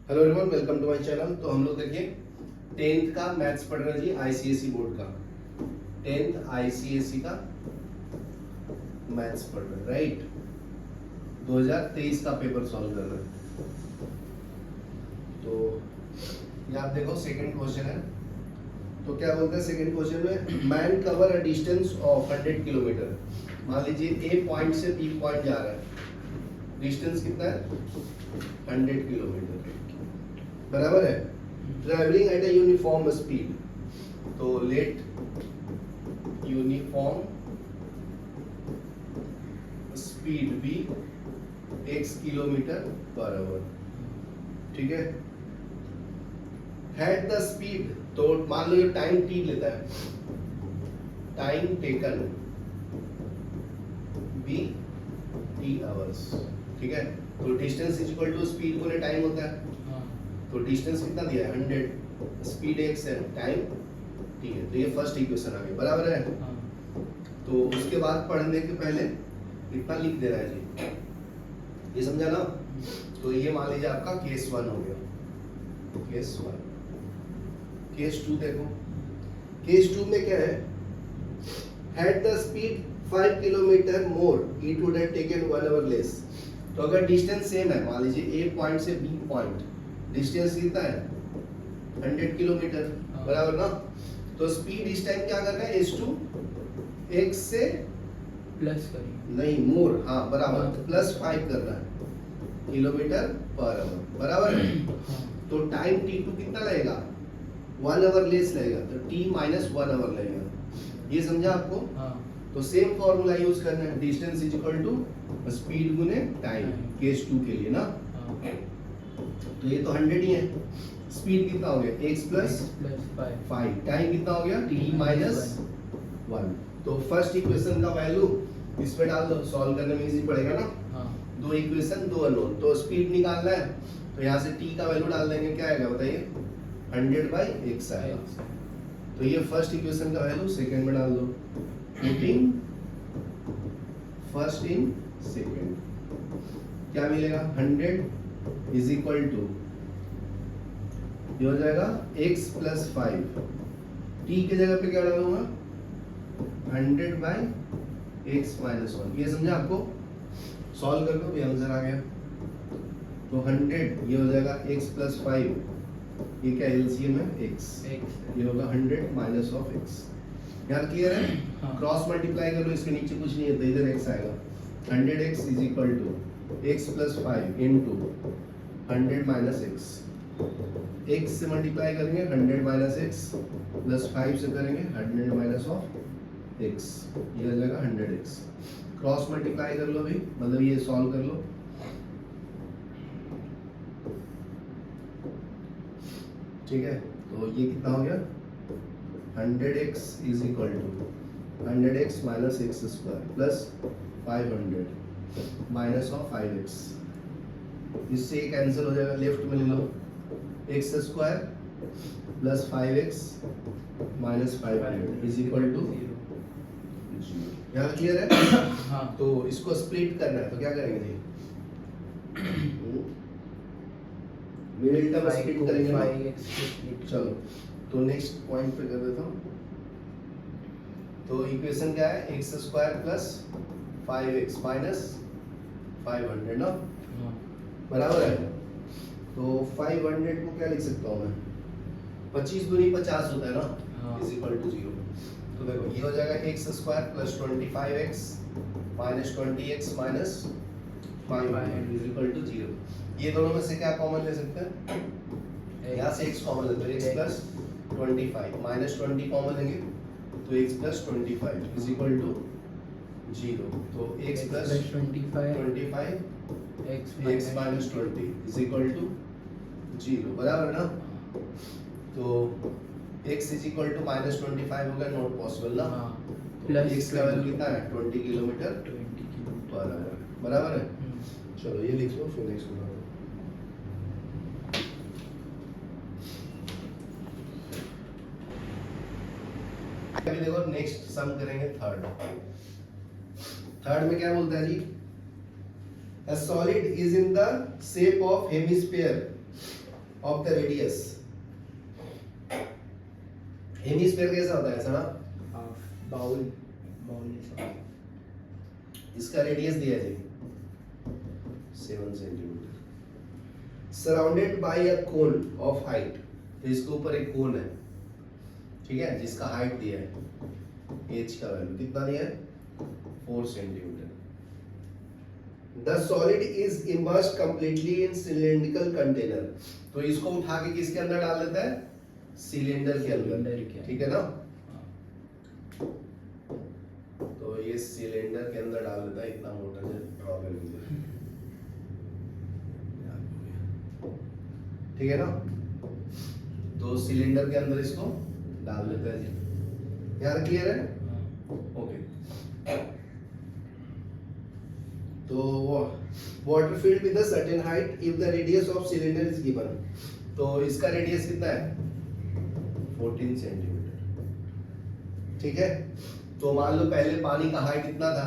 Hello everyone, welcome to my channel. तो हम लोग देखिए 10th का मैथ्स पढ़ रहे हैं जी, आईसीएसई बोर्ड का 10th आईसीएसई का मैथ्स पढ़ रहे हैं, राइट। 2023 का पेपर सॉल्व कर रहे हैं। तो ये आप देखो सेकंड क्वेश्चन है। तो क्या बोलते हैं सेकंड क्वेश्चन में, man cover a distance of 100 kilometre. मान लीजिए ए पॉइंट से बी पॉइंट जा रहा है, डिस्टेंस कितना है 100 किलोमीटर, बराबर है। Travelling at a uniform speed, तो let uniform speed be x kilometre per hour, ठीक है। हैड द स्पीड, तो मान लो ये टाइम t लेता है, time taken be t hours, ठीक है। तो distance is equal to speed गुने टाइम होता है। तो डिस्टेंस कितना दिया है 100, स्पीड x है, टाइम t है। तो ये फर्स्ट इक्वेशन आ गई, बराबर है। तो उसके बाद पढ़ने के पहले इतना लिख दे रहा है जी, ये समझा ना। तो ये मान लीजिए आपका केस 1 हो गया, केस 1। केस 2 देखो, केस 2 में क्या है, had the speed 5 kilometre more it would have taken 1 our less. तो अगर डिस्टेंस सेम है, मान लीजिए ए पॉइंट से बी पॉइंट डिस्टेंस कितना है 100 किलोमीटर, बराबर ना। तो स्पीड इस टाइम क्या करना है, s2 x से प्लस करेंगे, नहीं मोर, हाँ बराबर, प्लस 5 करना है किलोमीटर पर आवर, बराबर है। तो टाइम t2 कितना लगेगा 1 आवर लेस लगेगा, तो t माइनस 1 आवर लगेगा। ये समझा आपको। तो सेम फॉर्मूला यूज करना है, distance is equal to speed गुने टाइम, केस 2 के लिए ना। तो ये तो 100 ही है। स्पीड कितना हो गया x प्लस 5, टाइम कितना हो गया t माइनस 1। तो फर्स्ट इक्वेशन का वैल्यू इस पे डाल दो, सॉल्व करने में इजी पड़ेगा ना। दो इक्वेशन दो अननोन, तो स्पीड निकालना है तो यहाँ से t का वैल्यू डाल देंगे, क्या आएगा बताइए 100/x आएगा। तो ये फर्स्ट इक्वेशन का वैल्यू सेकंड में डाल दो, पुटिंग फर्स्ट इन सेकंड, क्या मिलेगा 100 इज इक्वल टू, ये हो जाएगा x प्लस 5, t की जगह पे क्या डालूंगा 100/x माइनस 1। ये समझा आपको। सॉल्व कर दो, ये आंसर आ गया। तो 100 ये हो जाएगा x प्लस 5, ये क्या एलसीएम है x, ये होगा 100 माइनस ऑफ x। यार क्लियर है। क्रॉस मल्टीप्लाई कर लो, इसके नीचे कुछ नहीं है तो इधर x आएगा। 100x is equal to x plus 5 into 100 minus x। x से मल्टीप्लाई करेंगे 100 माइनस x, प्लस 5 से करेंगे 100 माइनस ऑफ x, ये हो जाएगा 100x। क्रॉस मल्टीप्लाई कर लो भी, मतलब ये सॉल्व कर लो। ठीक है, तो ये कितना हो गया 100x is equal to 100x minus X square plus 500 minus of 5x। इससे ये कैंसिल हो जाएगा, लेफ्ट में ले लो X square plus 5x minus 500 is equal to 0। यहाँ क्लियर है। हाँ। तो इसको स्प्लिट करना है तो क्या करेंगे जी, मिडिल टर्म स्प्लिट करेंगे ना। चलो तो नेक्स्ट पॉइंट पे कर देता हूँ। तो इक्वेशन क्या है, x square plus 5x minus 500 ना, बराबर है। तो 500 को क्या लिख सकता हूँ मैं, 25 दूनी 50 होता है ना, इज इक्वल टू 0। तो देखो ये हो जाएगा x square plus 25x minus 20x minus 500 is equal to 0। ये दोनों में से क्या कॉमन ले सकते हैं, यहाँ से x कॉमन लेते हैं, x प्लस 25 माइनस 20 कॉमन लेंगे तो x plus 25 is equal to 0। तो x plus 25 x minus 20 is equal to 0, बराबर ना। तो x is equal to minus 25 होगा, नॉट पॉसिबल ना। प्लस x का वैल्यू कितना है 20 किलोमीटर पर आवर, बराबर है। चलो ये लिख लो, फिर नेक्स्ट बनाओ। अभी देखो नेक्स्ट सम करेंगे थर्ड। थर्ड में क्या बोलता है जी, a solid is in the shape of hemisphere of the radius. Hemisphere कैसा होता है, ऐसा ना? हाफ बाउल बाउल ऐसा। इसका रेडियस दिया है 7 centimetre, surrounded by a cone of height. तो इसके ऊपर एक कोन है, ठीक है, जिसका हाइट दिया है, एच का वैल्यू कितना दिया है, 4 centimetre. The solid is immersed completely in cylindrical container. तो इसको उठा के किसके अंदर डाल देता है, सिलेंडर के अंदर, ठीक है ना? तो ये सिलेंडर के अंदर डाल देता है, इतना मोटा जो ड्रॉ कर लीजिए, ठीक है ना? तो सिलेंडर के अंदर इसको डाल देता है जी। यार क्लियर है? ओके। तो water field with a certain height if the radius of cylinder is given. तो इसका रेडियस कितना है, 14 सेंटीमीटर, ठीक है? तो मान लो पहले पानी का हाइट इतना था,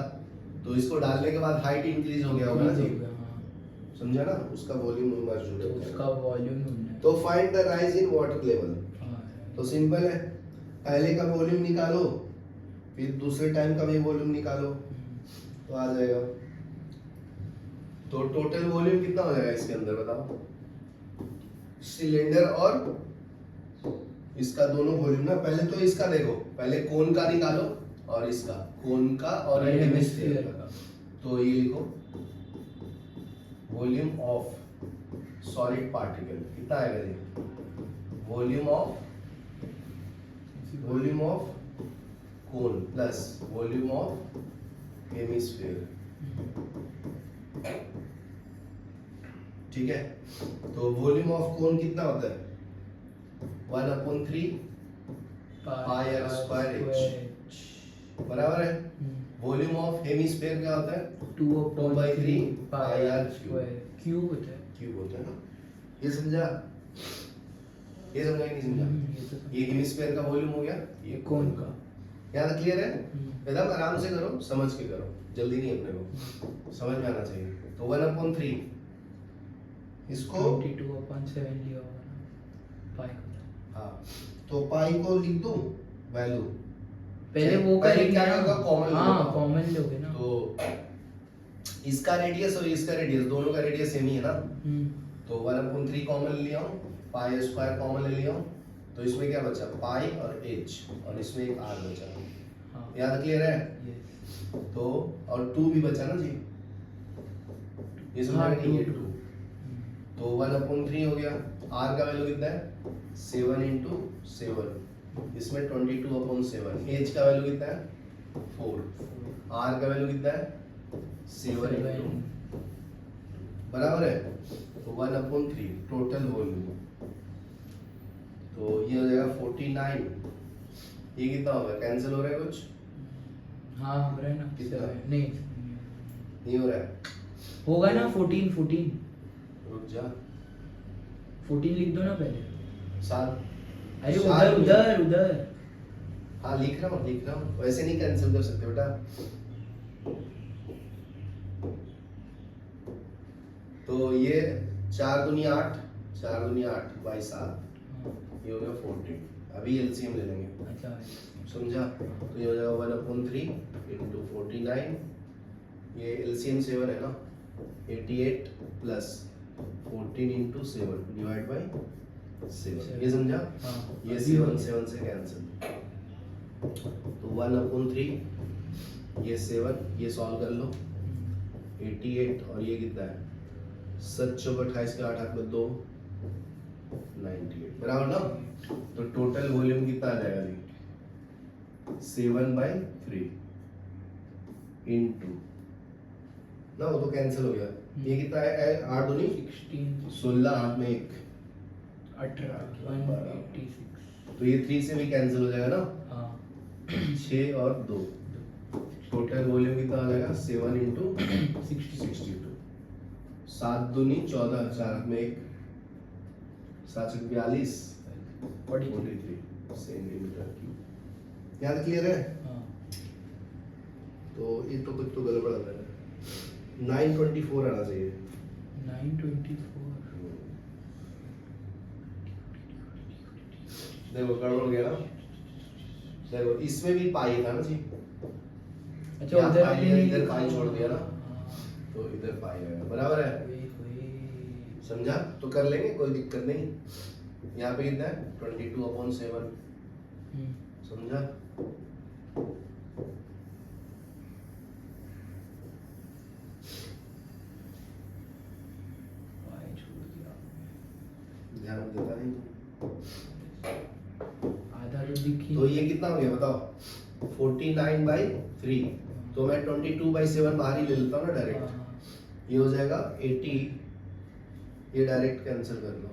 तो इसको डालने के बाद हाइट इंक्रीज हो गया होगा ना जी, समझा ना? उसका वॉल्यूम मौजूद है, उसका वॉल्यूम तो find the rise in water level. तो सिंपल है, पहले का वॉल्यूम निकालो, फिर दूसरे टाइम का भी वॉल्यूम निकालो, तो आ जाएगा। तो टोटल वॉल्यूम कितना हो जाएगा इसके अंदर, बताओ? सिलेंडर और इसका दोनों वॉल्यूम ना, पहले तो इसका देखो, पहले कोन का निकालो और इसका, कोन का और ये हेमिस्फीयर का। तो ये लिखो, वॉल्यूम ऑफ सॉलिड पार्टिकल कितना आएगा जी, volume of cone plus volume of hemisphere, ठीक है? तो वॉल्यूम ऑफ कोन कितना होता है, 1/3 पाई आर स्क्वायर एच, बराबर है? वॉल्यूम ऑफ हेमिस्फीयर क्या होता है, 2/3 पाई आर क्यूब होता है, क्यूब होता है ना? ये समझा? ये समझा कि नहीं समझा? ये हेमिस्फीयर का वॉल्यूम हो गया, ये कोन का। याद क्लियर है? एकदम आराम से करो, समझ के करो, जल्दी नहीं, अपने को समझ में आना चाहिए। तो 1/3 इसको 22/7 लिया होगा ना, पाई का। हाँ, तो पाई को लिख दूं वैल्यू, पहले वो पहले करेंगे क्या ना, करूंगा, कॉमन हाँ कॉमन लोगे ना। तो इसका रेडियस और इसका रेडियस, दोनों का रेडियस सेम ही है ना? तो 1/3 कॉमन ले लिया हूं, पाई स्क्वायर कॉमन ले लिया हूं, तो इसमें क्या बचा, पाई और एच, और इसमें एक आर बचा। हाँ। याद क्लियर है? तो और 2 भी बचा ना जी, ये समझा नहीं, ये 2। तो 1/3 हो गया, आर का वैल्यू कितना है, 7 × 7, इसमें 22/7, एच का वैल्यू कितना है, 4, आर का वैल्यू कितना है, 7 × 2, बराबर है? तो 1/3 टोटल वॉल्यूम, तो ये हो जाएगा 49। ये कितना होगा, कैंसिल हो रहा है कुछ? हाँ हो रहा है ना, कितना? नहीं हो रहा है, होगा ना, 14। रुक जा, 14 लिख दो ना पहले। 7, अरे उधर हाँ लिख रहा हूँ, वैसे नहीं कैंसिल कर सकते बेटा। तो ये 4 दूनी 8, 4 दूनी 8 बाई 7, ये हो गया 14। अभी एलसीएम ले लेंगे, अच्छा समझा? तो ये हो जाएगा 1/3 × 49, ये एलसीएम 7 है ना, 88 प्लस 14 × 7 डिवाइड बाई 7, ये समझा? ये 7 से कैंसिल, तो 1/3, ये 7, ये सॉल्व कर लो, 88 और ये कितना है, 7 × 28 के 8 में 2, 98, बराबर ना? तो टोटल वॉल्यूम कितना आ जाएगा जी, 7/3 × ना, वो तो कैंसिल हो गया। ये कितना है, 8 दूनी 16, हाथ में 1, 18, 186। तो ये 3 से भी कैंसिल हो जाएगा ना, हाँ 6 और 2, टोटल वॉल्यूम कितना आ जाएगा, 7 × 62, 7 दूनी 14, 4 हाथ में 1, 7 × 42, 43 सेंटीमीटर क्यूब। याद क्लियर है? हाँ। तो ये तो कुछ तो गड़बड़ आ रहा है, 924 आना चाहिए। 924 देखो गड़बड़ हो गया ना, देखो इसमें भी पाई था ना जी, अच्छा यहाँ उधर पाई भी है, नहीं इधर लिखा। पाई छोड़ दिया ना, हाँ, तो इधर पाई है, बराबर है। वही वही। समझा? तो कर लेंगे, कोई दिक्कत नहीं। यहाँ पे कितना है 22/7, हम्म, समझा? पाई छोड़ दिया। ध्यान देता नहीं। आधा तो दिख ही तो ये कितना हो गया बताओ, 49/3, तो मैं 22/7 बाहर ही ले लेता हूँ ना डायरेक्ट, हाँ, ये हो जाएगा 80, ये डायरेक्ट कैंसिल कर लो।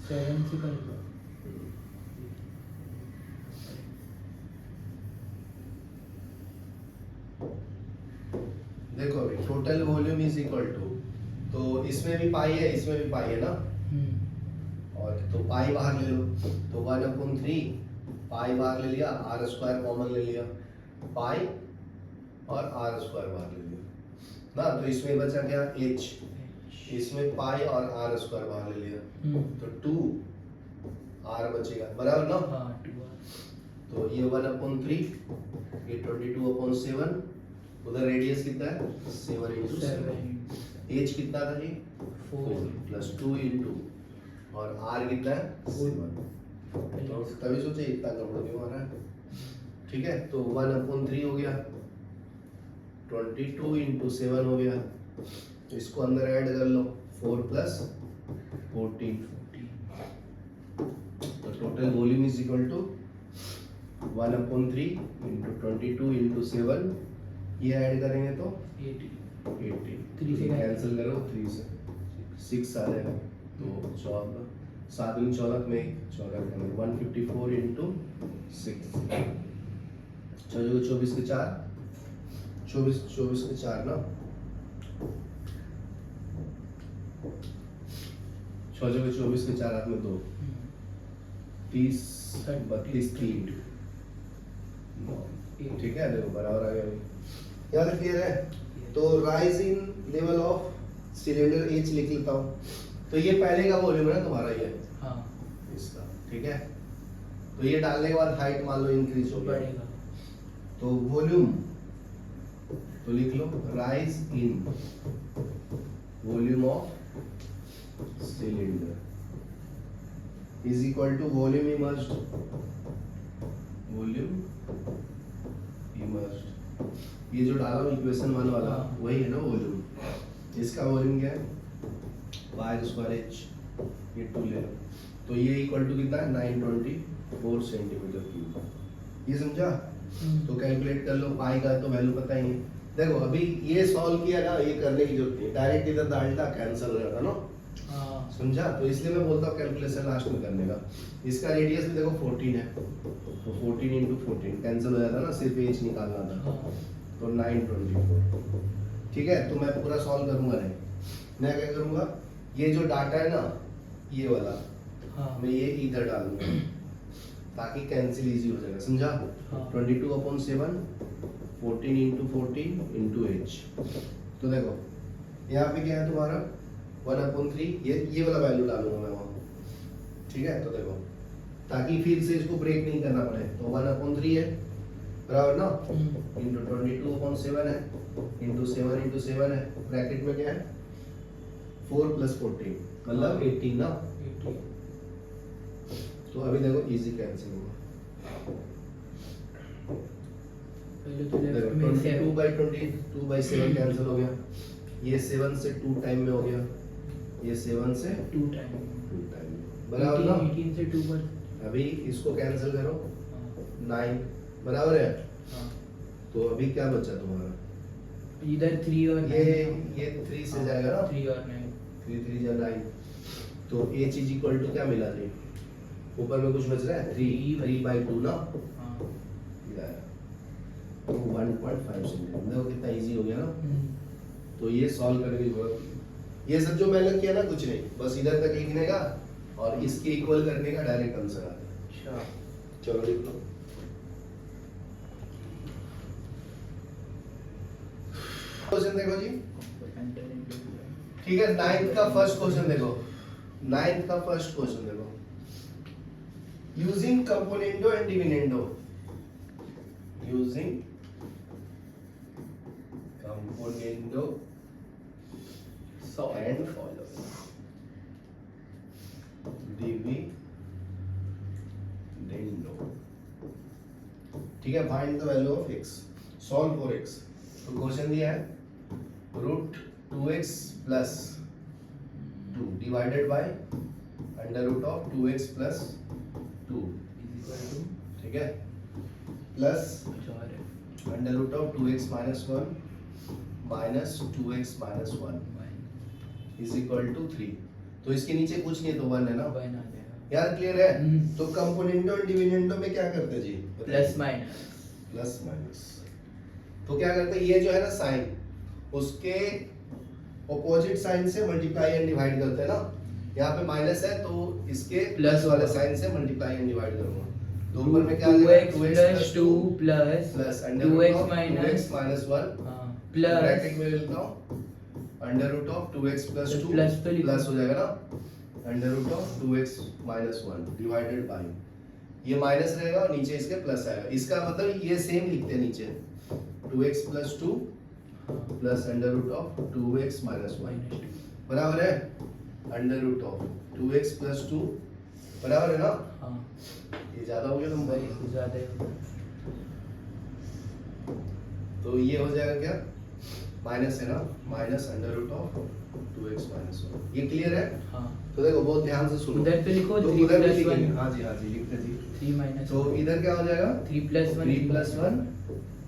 7 से कर लो। देखो अभी total volume is equal to, तो इसमें भी पाई है, इसमें भी पाई है ना, और तो पाई बाहर ले लो, तो 1/3 पाई बाहर ले लिया, r² कॉमन ले लिया, पाई और r² बाहर ले लिया ना, तो इसमें बचा क्या h, इसमें पाई और r² बाहर ले लिया, तो 2r बचेगा, बराबर ना। हाँ 2 तो ये 1/3, ये 22/7, उधर रेडियस कितना है 7/7, एच कितना था जी 4 प्लस 2 इंटू, और आर कितना है 7, तो तभी सोचे इतना गड़बड़ क्यों आ रहा है। ठीक है, तो 1/3 हो गया, 22 इंटू 7 हो गया, तो इसको अंदर ऐड कर लो, 4 प्लस 14, तो total volume is equal to 1/3 into 22 into 7, ये ऐड करेंगे तो 80 3 से कैंसिल करो, 3 से 6 आ जाएगा, तो 14 7 में 14 में 14 154 इंटू 6, 24 के 4, 24 के 4 ना, 24 के 4 हाथ में 2, 30 32 3, ठीक है, देखो बराबर आ गया भाई, यहाँ तक क्लियर है। तो rise in level of cylinder H लिख लेता हूँ, तो ये पहले का वॉल्यूम है ना तुम्हारा, ये हाँ इसका, ठीक है, तो ये डालने के बाद हाइट मान लो इंक्रीज हो गया, बढ़ेगा। तो वॉल्यूम, तो लिख लो rise in volume of cylinder is equal to volume immersed, volume immersed, ये जो डाला हूँ इक्वेशन 1 वाला वही है ना वॉल्यूम, इसका वॉल्यूम क्या है y²h, ये 2 ले लो, तो ये इक्वल टू कितना है 924 सेंटीमीटर क्यूब, ये समझा। तो कैलकुलेट कर लो, पाई का तो वैल्यू पता ही है। देखो अभी ये सॉल्व किया ना, ये करने की जरूरत नहीं, डायरेक्ट इधर डालता कैंसिल हो जाता ना, समझा, तो इसलिए मैं बोलता हूँ कैलकुलेशन लास्ट में करने का। इसका रेडियस भी देखो 14 है, तो 14 इंटू 14 कैंसिल हो जाता ना, सिर्फ एच निकालना था, तो 924, ठीक है। तो मैं पूरा सॉल्व करूंगा नहीं, मैं क्या करूंगा, ये जो डाटा है ना ये वाला, मैं ये इधर डालूंगा ताकि कैंसिल इजी हो जाएगा, समझा। 22/7 14 इंटू 14 इंटू एच, तो देखो यहाँ पे क्या है तुम्हारा 1/3, ये वाला वैल्यू डालूंगा मैं वहाँ, ठीक है। तो देखो ताकि फिर से इसको ब्रेक नहीं करना पड़े, तो 1/3 है बराबर ना, इंटू 22/7 है, इंटू 7 इंटू 7 है, ब्रैकेट में क्या है 4 प्लस 14 मतलब 18 ना। तो अभी देखो इजी कैंसिल होगा, पहले तो लेफ्ट देखो में 22/7 कैंसिल हो गया, ये 7 से 2 टाइम में हो गया, ये 7 से 2 टाइम बराबर ना। 18 से 2 पर, अभी इसको कैंसिल करो 9 बराबर है, तो अभी क्या बचा तुम्हारा, इधर 3 और ये 3 से जाएगा ना, 3 और 9, 3 3 जा 9, तो h इज इक्वल टू क्या मिला जी, ऊपर में कुछ बच रहा है 3/2 ना, ये आया तो 1.5 सेंटीमीटर, देखो कितना इजी हो गया ना। तो ये सॉल्व करने की जरूरत नहीं, ये सब जो मैंने किया ना कुछ नहीं, बस इधर तक लिखने का और इसके इक्वल करने का डायरेक्ट आंसर आ गया। अच्छा चलो लिख लो, क्वेश्चन देखो जी, ठीक है। 9th का फर्स्ट क्वेश्चन देखो, 9th का फर्स्ट क्वेश्चन देखो, using componendo and dividendo, using componendo solve And follow dividendo. ठीक है, find the value of x, solve for x। तो क्वेश्चन दिया है root 2x plus 2 divided by under root of 2x plus 2, ठीक है, plus under root of 2x minus 1 minus 2x minus 1 is equal to 3। तो इसके नीचे कुछ नहीं है तो 1 है ना यार, क्लियर है। तो कंपोनेंडो और डिविडेंडो में क्या करते हैं जी, प्लस माइनस, प्लस माइनस। तो क्या करते हैं, ये जो है ना साइन, उसके ऑपोजिट साइन से मल्टीप्लाई एंड डिवाइड करते हैं ना। यहाँ पे माइनस है तो इसके प्लस वाले साइन से मल्टीप्लाई एंड डिवाइड करूंगा। तो ऊपर में क्या आ जाएगा, 2x + 2 plus under 2x root of 2x minus minus 1 plus bracket में लिखता हूँ under root of 2x plus 2 plus तो लिखो। प्लस हो जाएगा ना under root of 2x minus 1 divided by, ये माइनस रहेगा और नीचे इसके प्लस आएगा। इसका मतलब ये सेम लिखते हैं नीचे 2x plus 2 plus under root of 2x minus 1 बराबर है under root of 2x plus 2 बराबर है ना। हाँ ये ज्यादा हो गया तुम भाई, ज्यादा है। तो ये हो जाएगा क्या, माइनस है ना, minus under root of 2x minus 1। ये क्लियर है। हाँ तो देखो बहुत ध्यान से सुनो, उधर पे लिखो तो 3 उधर भी + 1 लिखेंगे। हाँ जी लिखते जी। 3 माइनस, तो इधर क्या हो जाएगा 3 + 1 3 + 1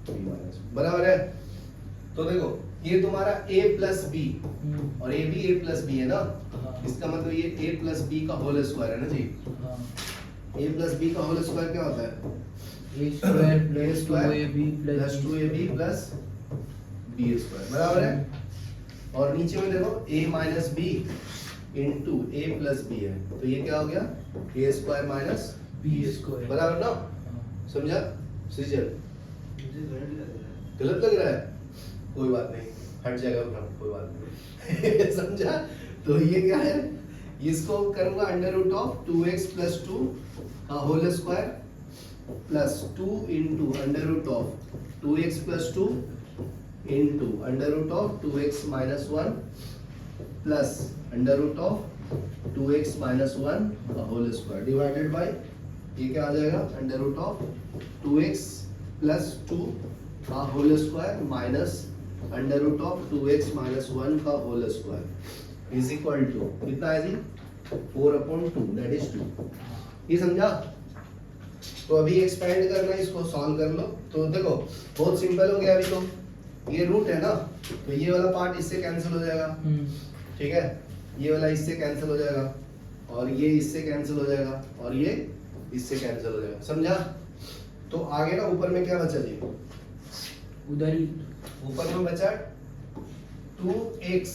3 माइनस बराबर है। तो देखो ये तुम्हारा a प्लस b और ये भी a प्लस b है ना। इसका मतलब ये a प्लस b का होल स्क्वायर है ना जी। a प्लस b का होल स्क्वायर क्या होता है, a² + 2ab plus 2ab plus b square बराबर है। और नीचे में देखो a minus b into a plus b है, तो ये क्या हो गया a square minus b square बराबर ना। समझा सीजर, गलत लग रहा है, कोई बात नहीं, हट जाएगा भ्रम, कोई बात नहीं समझा। तो ये क्या है, इसको करूंगा under root of 2x plus 2 का whole square plus 2 into under root of 2x plus 2 into under root of 2x minus 1 plus under root of 2x minus 1 का होल स्क्वायर डिवाइडेड बाय, ये क्या आ जाएगा under root of 2x plus 2 का whole square minus under root of 2x minus 1 का whole square is equal to कितना है जी 4/2 that is 2। ये समझा। तो अभी एक्सपेंड करना है, इसको सॉल्व कर लो। तो देखो बहुत सिंपल हो गया। अभी तो ये रूट है ना, तो ये वाला पार्ट इससे कैंसिल हो जाएगा, ठीक है, ये वाला इससे कैंसिल हो जाएगा और ये इससे कैंसिल हो जाएगा और ये इससे कैंसिल हो जाएगा। समझा। तो आगे ना ऊपर में क्या बचा जी, उधर ही ऊपर में बचा 2x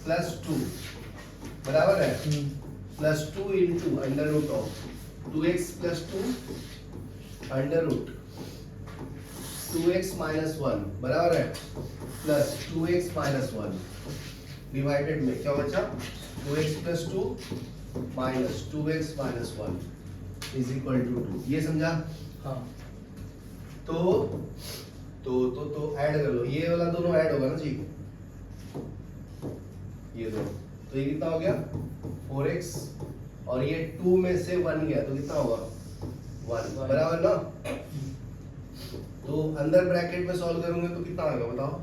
प्लस 2 बराबर है plus 2 into under root of 2x plus 2 under root 2x minus 1 बराबर है प्लस 2x माइनस 1 डिवाइडेड में क्या बचा 2x plus 2 minus 2x minus 1 is equal to 2। ये समझा। हाँ तो ऐड कर लो, ये वाला दोनों ऐड होगा ना जी, ये दोनों, तो ये कितना हो गया 4x और ये 2 में से 1 गया तो कितना होगा 1 बराबर ना। तो अंदर ब्रैकेट में सॉल्व करूंगे तो कितना आएगा बताओ,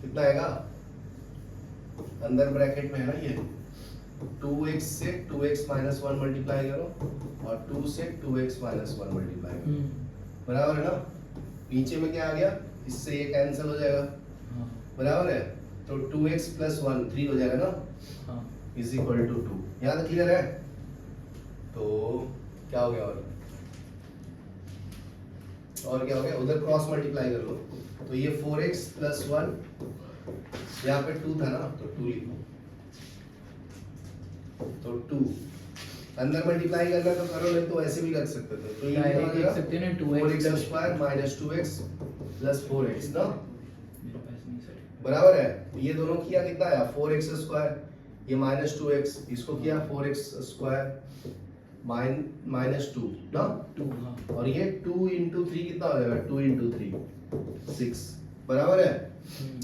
कितना आएगा, अंदर ब्रैकेट में है ना ये 2x से 2x माइनस 1 मल्टीप्लाई करो और 2 से 2x माइनस 1 मल्टीप्लाई करो बराबर है ना। नीचे में क्या आ गया, इससे ये कैंसिल हो जाएगा बराबर है, तो 2x प्लस 1 3 हो जाएगा ना इज इक्वल टू 2। यहाँ तक क्लियर है। तो क्या हो गया और क्या हो गया, उधर क्रॉस मल्टीप्लाई कर लो, तो ये 4x प्लस 1 यहाँ पे 2 था ना तो 2 लिखो, तो 2 अंदर मल्टीप्लाई करना तो करो, नहीं तो ऐसे भी रख सकते थे। तो ये डायरेक्ट लिख सकते हैं ना 2x square minus 2x plus 4x ना बराबर है। ये दोनों किया कितना आया 4x स्क्वायर, ये माइनस 2x, इसको किया 4x स्क्वायर माइनस टू ना, 2 हाँ और ये 2 इंटू थ्री कितना हो जाएगा, 2 इंटू थ्री 6 बराबर है।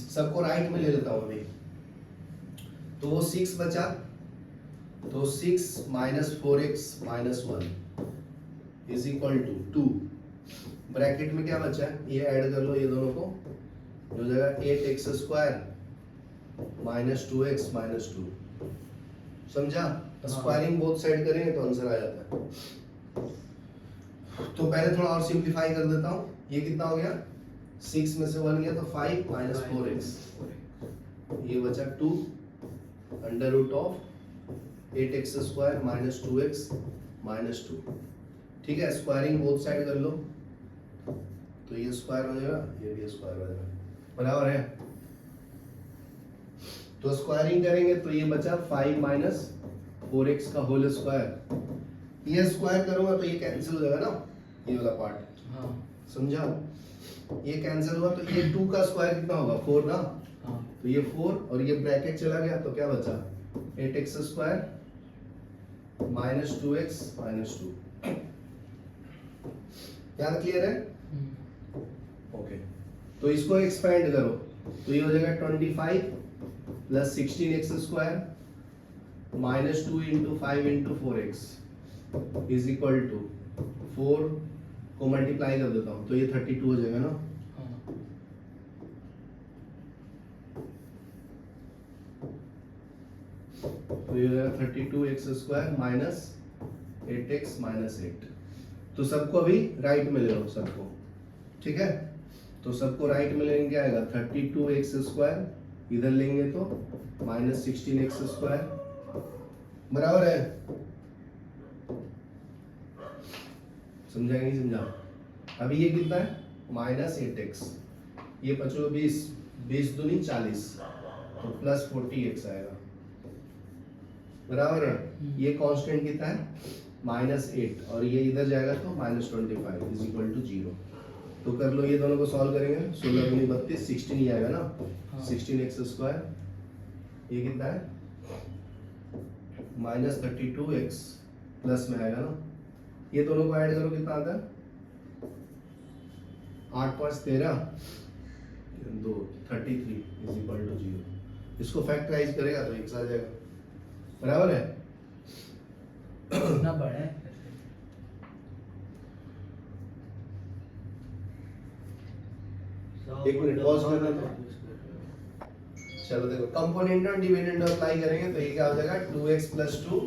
सबको राइट में ले लेता हूँ अभी, तो वो 6 बचा, तो 6 minus 4x minus 1 is equal to 2। Bracket में क्या बचा है, ये ऐड कर लो ये दोनों को, हो जाएगा 8x square minus 2x minus 2। समझा? स्क्वायरिंग बोथ साइड करेंगे तो आंसर आ जाता है। तो पहले थोड़ा और सिंप्लीफाई कर देता हूँ, ये कितना हो गया, 6 में से 1 गया तो 5 माइनस 4x, ये बचा 2 under root of 8x square minus 2x minus 2। ठीक है, स्क्वायरिंग बोथ साइड कर लो, तो ये स्क्वायर हो जाएगा, ये भी स्क्वायर हो जाएगा, बराबर है। तो स्क्वायरिंग करेंगे तो ये बचा 5 माइनस 4x का होल स्क्वायर, ये स्क्वायर करूंगा तो ये कैंसिल हो जाएगा ना, ये वाला पार्ट, हाँ समझा? ये कैंसिल हुआ तो ये 2 का स्क्वायर कितना होगा, 4 ना, हाँ तो ये 4 और ये ब्रैकेट चला गया तो क्या बचा, 8x square minus 2x minus 2। याद क्लियर है? ओके, तो इसको एक्सपेंड करो तो ये हो जाएगा 25 plus 16x square minus 2 into 5 into 4x is equal to 4 को मल्टीप्लाई कर देता हूँ तो ये 32 हो जाएगा ना। हाँ तो ये हो जाएगा 32x square minus 8x minus 8। तो सबको अभी राइट में ले लो सबको, ठीक है? तो सबको राइट में लेंगे क्या आएगा, 32x स्क्वायर, इधर लेंगे तो माइनस 16x स्क्वायर, बराबर है। समझा नहीं समझा? अभी ये कितना है, माइनस 8x, ये बचो 20, 20 दूनी 40, तो प्लस 40x आएगा, बराबर है। ये कांस्टेंट कितना है, माइनस 8, और ये इधर जाएगा तो माइनस 25 इज इक्वल टू 0। तो कर लो, ये दोनों को सॉल्व करेंगे, 16 दूनी 32, 16 ही आएगा ना, हाँ। 16x स्क्वायर, ये कितना है, माइनस 32x प्लस में आएगा ना, ये दोनों को ऐड करो कितना आता है, 8 5 13 2 33 इज इक्वल टू 0। इसको फैक्टराइज करेगा तो x आ जाएगा, बराबर है। कितना बड़ा है एक मिनट पॉज कर देते हैं। चलो देखो, कंपोनेंट और डिविडेंड अप्लाई करेंगे तो ये क्या हो जाएगा, 2x plus 2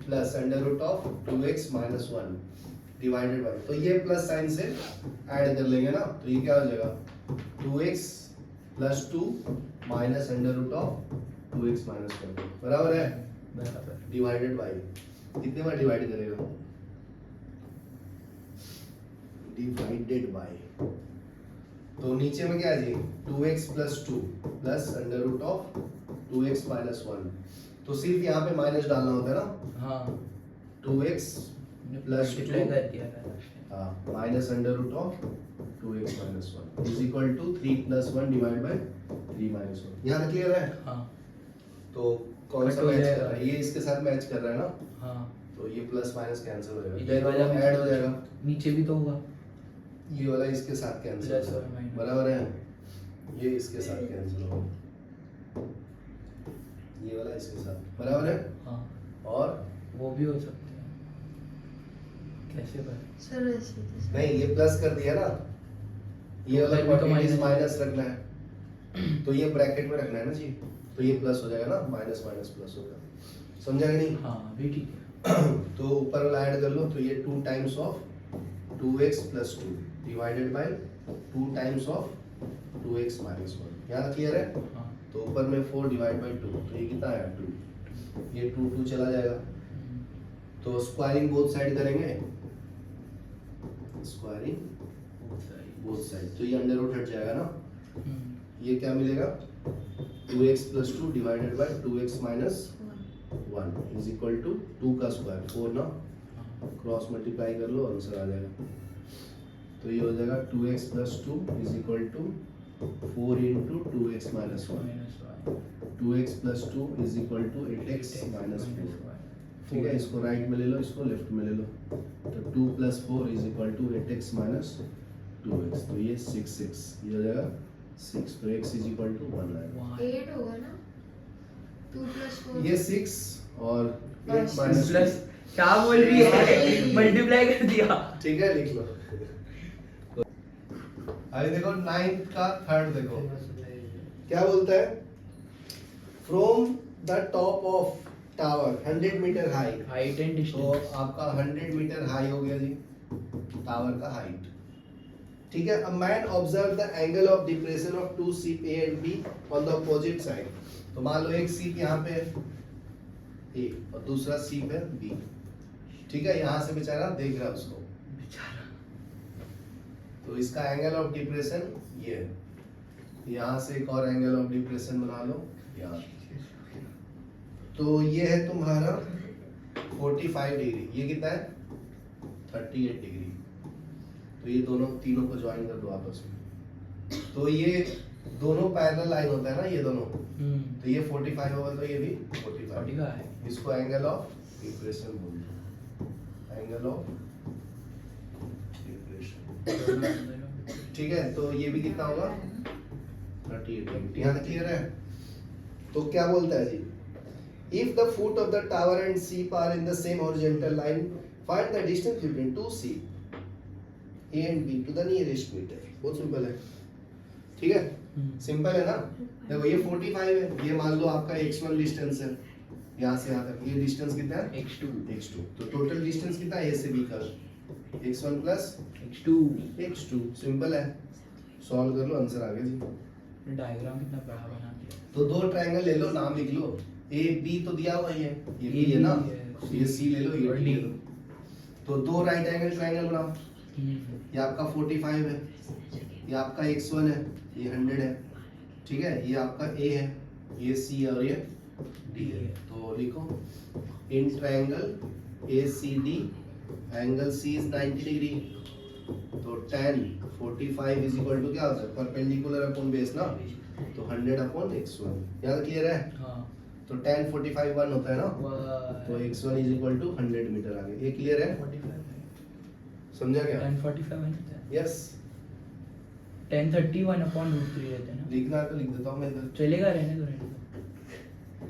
plus under root of 2x minus 1 divided by, तो ये प्लस साइन से ऐड कर लेंगे ना, तो ये क्या हो जाएगा, 2x plus 2 minus under root of 2x minus 1, बराबर है, बराबर। डिवाइडेड बाय, कितने बार डिवाइड करेगा, डिवाइडेड बाय, तो नीचे में क्या है, 2x plus 2 plus under root of 2x minus 1, तो सिर्फ यहाँ पे माइनस डालना होता है ना, हाँ 2x प्लस 2 मल्टीप्लाई कर दिया था last time। हाँ minus under root of 2x minus 1 is equal to 3 plus 1 divide by 3 minus 1। यहाँ तक क्लियर है? हाँ तो कौन सा कट हो मैच कर जाएगा। रहा है, ये इसके साथ मैच कर रहा है ना, हाँ तो ये प्लस माइनस कैंसिल हो जाएगा, इधर वाला ऐड हो जाएगा, नीचे भी तो होगा, ये वाला इसके साथ कैंसिल प्लस हो और जाएगा, माइनस। बराबर है, ये इसके साथ कैंसिल होगा, ये वाला इसके साथ, बराबर है। हाँ और वो भी हो सकते हैं, कैसे पर सर ऐसे नहीं, ये प्लस कर दिया ना, ये वाला उधर भी तो क्वांटिटीज माइनस माइनस रखना है, तो ये ब्रैकेट में रखना है ना जी, तो ये प्लस हो जाएगा ना, माइनस माइनस प्लस होगा, समझा कि नहीं? हाँ भी ठीक है। तो ऊपर वाला ऐड कर लो, तो ये 2 times of 2x plus 2 divided bye 2 times of 2x minus 1, यहाँ क्लियर है? हाँ तो ऊपर में 4 डिवाइड बाय 2, तो ये कितना आएगा, 2, ये 2 2 चला जाएगा, तो स्क्वायरिंग बोथ साइड करेंगे, स्क्वायरिंग बोथ साइड, तो ये अंडर रूट हट जाएगा ना, ये क्या मिलेगा, 2x plus 2 divided by 2x minus 1 is equal to 2 का स्क्वायर 4 ना, क्रॉस मल्टीप्लाई कर लो, आंसर आ जाएगा। तो ये हो जाएगा 2x plus 2 is equal to 4 into 2x minus 1, 2x plus 2 is equal to 8x minus 4, ठीक है, इसको राइट में ले लो, इसको लेफ्ट में ले लो। तो 2 + 4 = 8x - 2x, तो ये 6x, ये हो जाएगा 6, तो x = 1 आएगा। 8 होगा ना 2 + 4 ये 6 और 8 प्लस -2, क्या बोल रही है, मल्टीप्लाई कर दिया। ठीक है, लिख लो। अभी देखो 9th का थर्ड देखो क्या बोलता है, from the top of tower 100 metre high. Height and तो डिस्टेंस। आपका 100 मीटर हाई हो गया जी टावर का हाइट, ठीक है। A man observe the angle of depression of two ships A and B on the opposite side. तो मान लो एक सीप यहाँ पे है ए और दूसरा सीप है बी, ठीक है। यहाँ से बेचारा देख रहा है उसको, तो इसका एंगल ऑफ डिप्रेशन ये है। यहाँ से एक और एंगल ऑफ डिप्रेशन बना लो यहाँ, तो ये है तुम्हारा 45 डिग्री, ये कितना है 38 डिग्री। तो ये दोनों तीनों को ज्वाइन कर दो आपस में, तो ये दोनों पैरेलल लाइन होता है ना ये दोनों, तो ये 45 होगा तो ये भी 45। इसको एंगल ऑफ डिप्रेशन बोलते हैं, एंगल ऑफ डिप्रेशन, ठीक है। तो ये भी कितना होगा 38 डिग्री। यहाँ तक क्लियर है। तो क्या बोलता है जी, if the foot of the tower and seep are in the same horizontal line, find the distance between two seep A and B to the nearest meter। बहुत सिंपल है, ठीक है, सिंपल है ना। देखो ये 45 है, ये मान लो आपका x1 डिस्टेंस है यहाँ से यहाँ तक, ये डिस्टेंस कितना है x2। तो टोटल डिस्टेंस कितना है A से B का, x1 + x2। सिंपल है, सॉल्व कर लो, आंसर आ गया जी। डायग्राम कितना बड़ा बना दिया। तो दो ट्रायंगल ले लो, नाम लिख लो। ए बी तो दिया हुआ ही है, ये बी है ना, ये सी ले लो, ये डी ले लो। तो दो राइट एंगल ट्रायंगल बनाओ। ये आपका 45 है, ये आपका x1 है, ये 100 है, ठीक है। ये आपका A है, ये C और ये D है। तो लिखो in triangle ACD angle C is 90 degree. तो tan 45 = क्या होता है, परपेंडिकुलर अपॉन बेस ना, तो 100/x1। यहाँ क्लियर है। हाँ। तो tan 45 1 होता है ना, तो x1 = 100 मीटर आ गया। ये क्लियर है, 45 समझा क्या? tan 45 है। यस, tan 31/√3 रहते हैं ना। लिखना है तो लिख देता हूँ मैं इधर। चलेगा, रहने दो।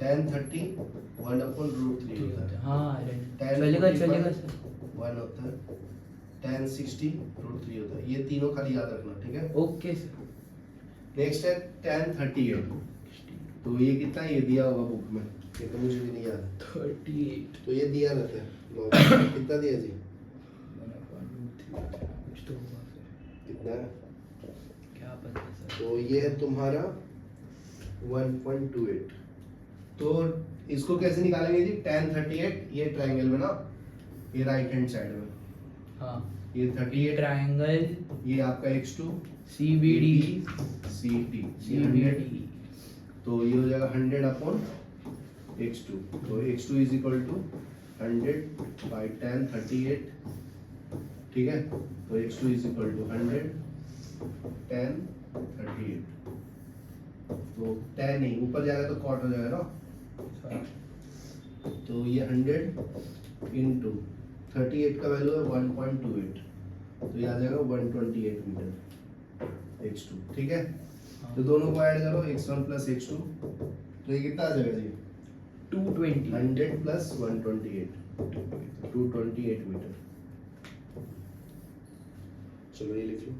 tan 31/√3 होता है। हाँ tan चलेगा 45 सर। 1 होता है, tan 60√3 होता है। ये तीनों खाली याद रखना, ठीक है। Okay sir. नेक्स्ट है tan 38। तो ये कितना है, ये दिया होगा बुक में, ये तो मुझे भी नहीं याद। 38 तो ये दिया रहता है कितना दिया जी, 1/√3 कुछ तो होगा फिर, कितना है, क्या पता सर। तो ये है तुम्हारा 1.28। तो इसको कैसे निकालेंगे जी, tan 38 ये ट्रायंगल में ना, ये राइट हैंड साइड में, हाँ ये 38 ट्रायंगल ये आपका x2 CBD CT CBD। तो ये हो जाएगा 100/x2। तो x2 = 100 tan 38, ठीक है। तो x2 = 100 tan 38। तो tan नहीं, ऊपर जाएगा तो cot हो जाएगा ना। तो ये 100 × 38 का वैल्यू है 1.28, तो ये आ जाएगा 128 मीटर x2, ठीक है। तो दोनों को ऐड करो, x1 + x2, तो ये कितना आ जाएगा जी 220 100 + 128 228 मीटर। चलो ये लिख लो।